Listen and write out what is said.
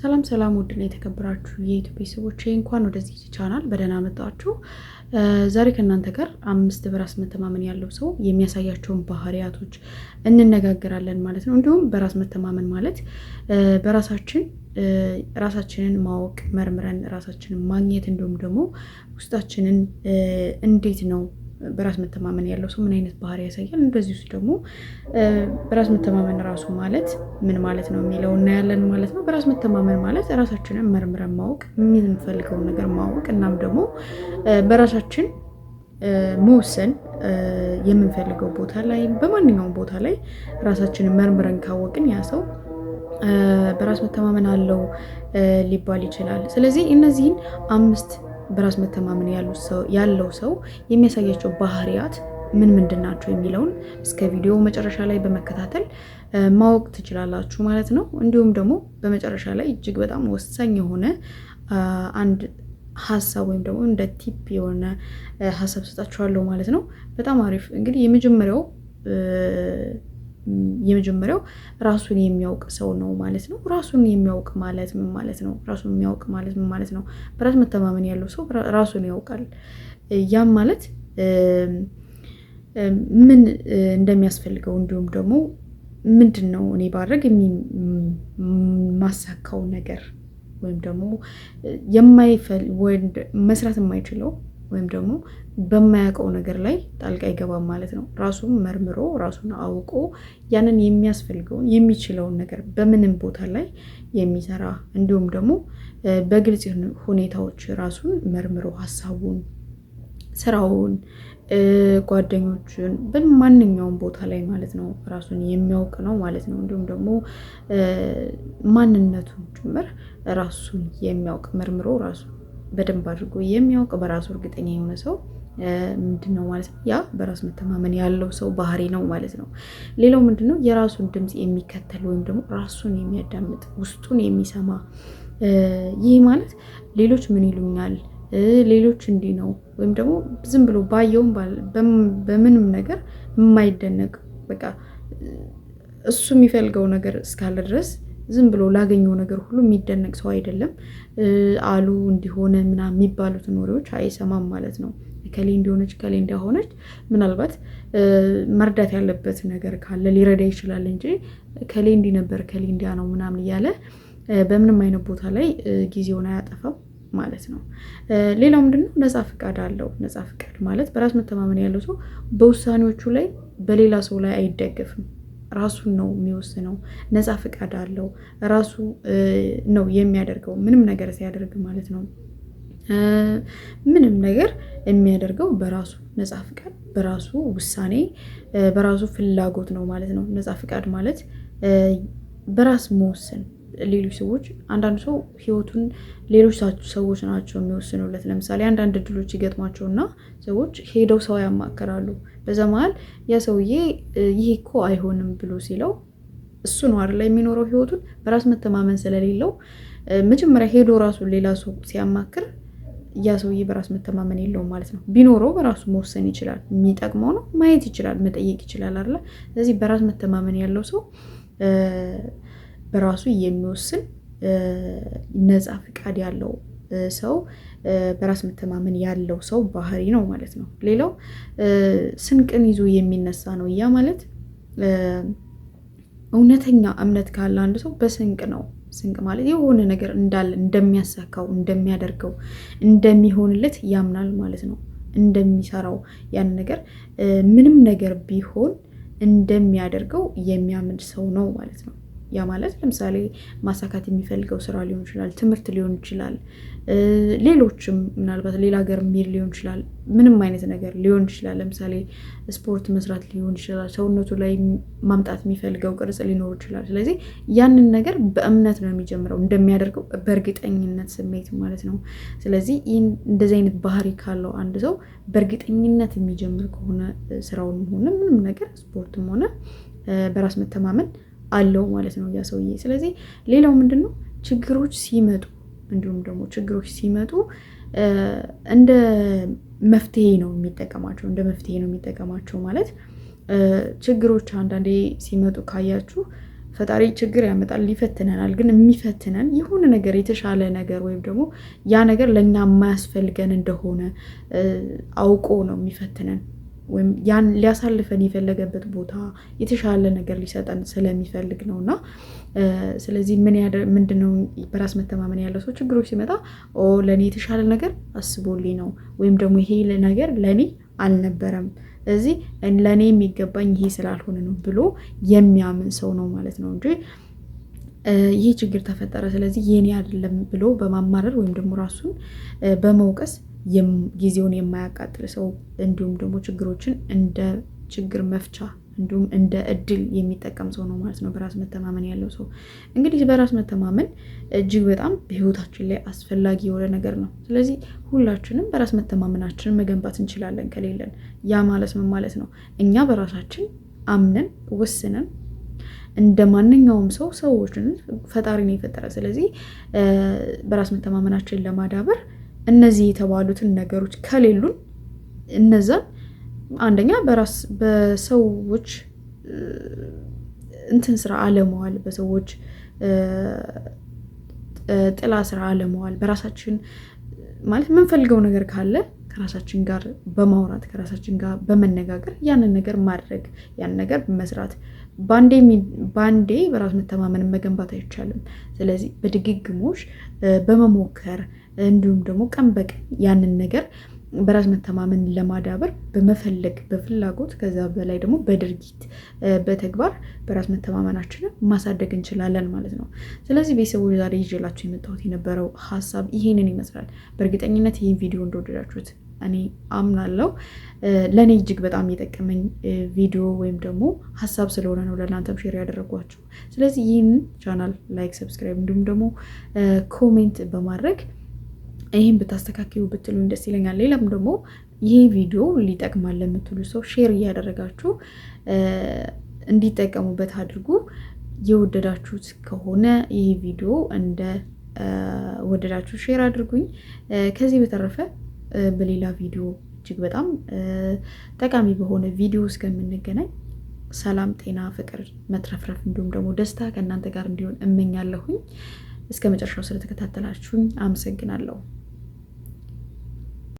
ሰላም ሰላም ውድና የተከበራችሁ የዩቲዩብ ቤተሰቦቼ እንኳን ወደዚህ ቻናል በደህና መጣችሁ። ዛሬ ከእናንተ ጋር 5 በራስ መተማመን ያለው ሰው የሚያሳያቸውን ባህሪያቶች እንነጋገራለን ማለት ነው። እንዲሁም በራስ መተማመን ማለት ራሳችንን ማወቅ፣ መርምረን ራሳችንን ማግኘት እንዲሁም ደግሞ ውስጣችንን እንዴት ነው በራስ መተማመን ያለው ሰው ምን አይነት ባህሪ ያሳያል፣ እንደዚህ ውስጥ ደግሞ በራስ መተማመን ራሱ ማለት ምን ማለት ነው የሚለው እናያለን ማለት ነው። በራስ መተማመን ማለት ራሳችንን መርምረን ማወቅ፣ የምንፈልገውን ነገር ማወቅ እናም ደግሞ በራሳችን መወሰን፣ የምንፈልገው ቦታ ላይ በማንኛውም ቦታ ላይ ራሳችንን መርምረን ካወቅን ያ ሰው በራስ መተማመን አለው ሊባል ይችላል። ስለዚህ እነዚህን 5 በራስ መተማመን ያለው ሰው የሚያሳያቸው ባህሪያት ምን ምንድን ናቸው የሚለውን እስከ ቪዲዮ መጨረሻ ላይ በመከታተል ማወቅ ትችላላችሁ ማለት ነው። እንዲሁም ደግሞ በመጨረሻ ላይ እጅግ በጣም ወሳኝ የሆነ አንድ ሀሳብ ወይም ደግሞ እንደ ቲፕ የሆነ ሀሳብ ሰጣችኋለሁ ማለት ነው። በጣም አሪፍ። እንግዲህ የመጀመሪያው ራሱን የሚያውቅ ሰው ነው ማለት ነው። ራሱን የሚያውቅ ማለት ምን ማለት ነው? ራሱን የሚያውቅ ማለት ምን ማለት ነው? በራስ መተማመን ያለው ሰው ራሱን ያውቃል። ያም ማለት ምን እንደሚያስፈልገው እንዲሁም ደግሞ ምንድን ነው እኔ ባደርግ የማሳካው ነገር ወይም ደግሞ መስራት የማይችለው ወይም ደግሞ በማያውቀው ነገር ላይ ጣልቃ አይገባም ማለት ነው። ራሱን መርምሮ ራሱን አውቆ ያንን የሚያስፈልገውን የሚችለውን ነገር በምንም ቦታ ላይ የሚሰራ እንዲሁም ደግሞ በግልጽ ሁኔታዎች ራሱን መርምሮ ሀሳቡን፣ ስራውን፣ ጓደኞቹን በማንኛውም ቦታ ላይ ማለት ነው ራሱን የሚያውቅ ነው ማለት ነው። እንዲሁም ደግሞ ማንነቱን ጭምር ራሱን የሚያውቅ መርምሮ ራሱን በደንብ አድርጎ የሚያውቅ በራሱ እርግጠኛ የሆነ ሰው ምንድን ነው ማለት ነው? ያ በራስ መተማመን ያለው ሰው ባህሪ ነው ማለት ነው። ሌላው ምንድን ነው? የራሱን ድምፅ የሚከተል ወይም ደግሞ ራሱን የሚያዳምጥ ውስጡን የሚሰማ። ይህ ማለት ሌሎች ምን ይሉኛል፣ ሌሎች እንዲህ ነው ወይም ደግሞ ዝም ብሎ ባየውም በምንም ነገር የማይደነቅ በቃ እሱ የሚፈልገው ነገር እስካለ ድረስ ዝም ብሎ ላገኘው ነገር ሁሉ የሚደነቅ ሰው አይደለም። አሉ እንዲሆነ ምናምን የሚባሉትን ወሬዎች አይሰማም ማለት ነው። ከሌ እንዲሆነች ከሌ እንዳሆነች ምናልባት መርዳት ያለበት ነገር ካለ ሊረዳ ይችላል እንጂ ከሌ እንዲህ ነበር ከሌ እንዲያ ነው ምናምን እያለ በምንም አይነት ቦታ ላይ ጊዜውን አያጠፋም ማለት ነው። ሌላው ምንድነው? ነፃ ፍቃድ አለው። ነፃ ፍቃድ ማለት በራስ መተማመን ያለው ሰው በውሳኔዎቹ ላይ በሌላ ሰው ላይ አይደገፍም። ራሱን ነው የሚወስነው። ነፃ ፍቃድ አለው። ራሱ ነው የሚያደርገው ምንም ነገር ሲያደርግ ማለት ነው። ምንም ነገር የሚያደርገው በራሱ ነፃ ፍቃድ፣ በራሱ ውሳኔ፣ በራሱ ፍላጎት ነው ማለት ነው። ነፃ ፍቃድ ማለት በራስ መወሰን። ሌሎች ሰዎች አንዳንድ ሰው ህይወቱን ሌሎች ሰዎች ናቸው የሚወስኑለት። ለምሳሌ አንዳንድ እድሎች ይገጥሟቸውና ሰዎች ሄደው ሰው ያማከራሉ። በዛ መሀል ያ ሰውዬ ይሄ እኮ አይሆንም ብሎ ሲለው እሱ ነው አይደል የሚኖረው ህይወቱን በራስ መተማመን ስለሌለው መጀመሪያ ሄዶ ራሱን ሌላ ሰው ሲያማክር ያ ሰውዬ በራስ መተማመን የለውም ማለት ነው። ቢኖረው በራሱ መወሰን ይችላል። የሚጠቅመው ነው ማየት ይችላል፣ መጠየቅ ይችላል አይደል? ስለዚህ በራስ መተማመን ያለው ሰው በራሱ የሚወስን ነፃ ፍቃድ ያለው ሰው በራስ መተማመን ያለው ሰው ባህሪ ነው ማለት ነው። ሌላው ስንቅን ይዞ የሚነሳ ነው። ያ ማለት እውነተኛ እምነት ካለ አንድ ሰው በስንቅ ነው። ስንቅ ማለት የሆነ ነገር እንዳለ እንደሚያሳካው፣ እንደሚያደርገው፣ እንደሚሆንለት ያምናል ማለት ነው። እንደሚሰራው ያን ነገር ምንም ነገር ቢሆን እንደሚያደርገው የሚያምን ሰው ነው ማለት ነው። ያ ማለት ለምሳሌ ማሳካት የሚፈልገው ስራ ሊሆን ይችላል፣ ትምህርት ሊሆን ይችላል፣ ሌሎችም ምናልባት ሌላ ሀገር የሚሄድ ሊሆን ይችላል፣ ምንም አይነት ነገር ሊሆን ይችላል። ለምሳሌ ስፖርት መስራት ሊሆን ይችላል፣ ሰውነቱ ላይ ማምጣት የሚፈልገው ቅርጽ ሊኖር ይችላል። ስለዚህ ያንን ነገር በእምነት ነው የሚጀምረው፣ እንደሚያደርገው በእርግጠኝነት ስሜት ማለት ነው። ስለዚህ እንደዚህ አይነት ባህሪ ካለው አንድ ሰው በእርግጠኝነት የሚጀምር ከሆነ ስራውንም ሆነ ምንም ነገር ስፖርትም ሆነ በራስ መተማመን አለው ማለት ነው ያ ሰውዬ። ስለዚህ ሌላው ምንድን ነው? ችግሮች ሲመጡ እንዲሁም ደግሞ ችግሮች ሲመጡ እንደ መፍትሄ ነው የሚጠቀማቸው። ማለት ችግሮች አንዳንዴ ሲመጡ ካያችሁ ፈጣሪ ችግር ያመጣል፣ ይፈትነናል። ግን የሚፈትነን የሆነ ነገር የተሻለ ነገር ወይም ደግሞ ያ ነገር ለእኛ የማያስፈልገን እንደሆነ አውቆ ነው የሚፈትነን፣ ወይም ያን ሊያሳልፈን የፈለገበት ቦታ የተሻለ ነገር ሊሰጠን ስለሚፈልግ ነው። እና ስለዚህ ምንድነው በራስ መተማመን ያለው ሰው ችግሮች ሲመጣ ለእኔ የተሻለ ነገር አስቦልኝ ነው፣ ወይም ደግሞ ይሄ ነገር ለእኔ አልነበረም፣ እዚህ ለእኔ የሚገባኝ ይሄ ስላልሆነ ነው ብሎ የሚያምን ሰው ነው ማለት ነው እንጂ ይህ ችግር ተፈጠረ ስለዚህ የኔ አይደለም ብሎ በማማረር ወይም ደግሞ ራሱን በመውቀስ ጊዜውን የማያቃጥል ሰው፣ እንዲሁም ደግሞ ችግሮችን እንደ ችግር መፍቻ እንዲሁም እንደ እድል የሚጠቀም ሰው ነው ማለት ነው በራስ መተማመን ያለው ሰው። እንግዲህ በራስ መተማመን እጅግ በጣም በህይወታችን ላይ አስፈላጊ የሆነ ነገር ነው። ስለዚህ ሁላችንም በራስ መተማመናችንን መገንባት እንችላለን ከሌለን። ያ ማለት ምን ማለት ነው? እኛ በራሳችን አምነን ወስነን እንደ ማንኛውም ሰዎችን ፈጣሪ ነው የፈጠረ። ስለዚህ በራስ መተማመናችንን ለማዳበር እነዚህ የተባሉትን ነገሮች ከሌሉን እነዛን አንደኛ በሰዎች እንትን ስራ አለመዋል፣ በሰዎች ጥላ ስራ አለመዋል፣ በራሳችን ማለት የምንፈልገው ነገር ካለ ከራሳችን ጋር በማውራት ከራሳችን ጋር በመነጋገር ያንን ነገር ማድረግ፣ ያንን ነገር መስራት። ባንዴ በራስ መተማመንን መገንባት አይቻልም። ስለዚህ በድግግሞሽ በመሞከር እንዲሁም ደግሞ ቀን በቀን ያንን ነገር በራስ መተማመን ለማዳበር በመፈለግ በፍላጎት ከዛ በላይ ደግሞ በድርጊት በተግባር በራስ መተማመናችንን ማሳደግ እንችላለን ማለት ነው። ስለዚህ ቤተሰቦች ዛሬ ይዤላችሁ የመጣሁት የነበረው ሀሳብ ይሄንን ይመስላል። በእርግጠኝነት ይህን ቪዲዮ እንደወደዳችሁት እኔ አምናለሁ። ለእኔ እጅግ በጣም የጠቀመኝ ቪዲዮ ወይም ደግሞ ሀሳብ ስለሆነ ነው ለእናንተም ሼር ያደረጓችሁ። ስለዚህ ይህን ቻናል ላይክ፣ ሰብስክራይብ እንዲሁም ደግሞ ኮሜንት በማድረግ ይህን ብታስተካክሉ ብትሉኝ ደስ ይለኛል። ሌላም ደግሞ ይህ ቪዲዮ ሊጠቅማል ለምትሉ ሰው ሼር እያደረጋችሁ እንዲጠቀሙበት አድርጉ። የወደዳችሁት ከሆነ ይህ ቪዲዮ እንደ ወደዳችሁ ሼር አድርጉኝ። ከዚህ በተረፈ በሌላ ቪዲዮ እጅግ በጣም ጠቃሚ በሆነ ቪዲዮ እስከምንገናኝ ሰላም፣ ጤና፣ ፍቅር፣ መትረፍረፍ እንዲሁም ደግሞ ደስታ ከእናንተ ጋር እንዲሆን እመኛለሁኝ። እስከ መጨረሻው ስለተከታተላችሁኝ አመሰግናለሁ።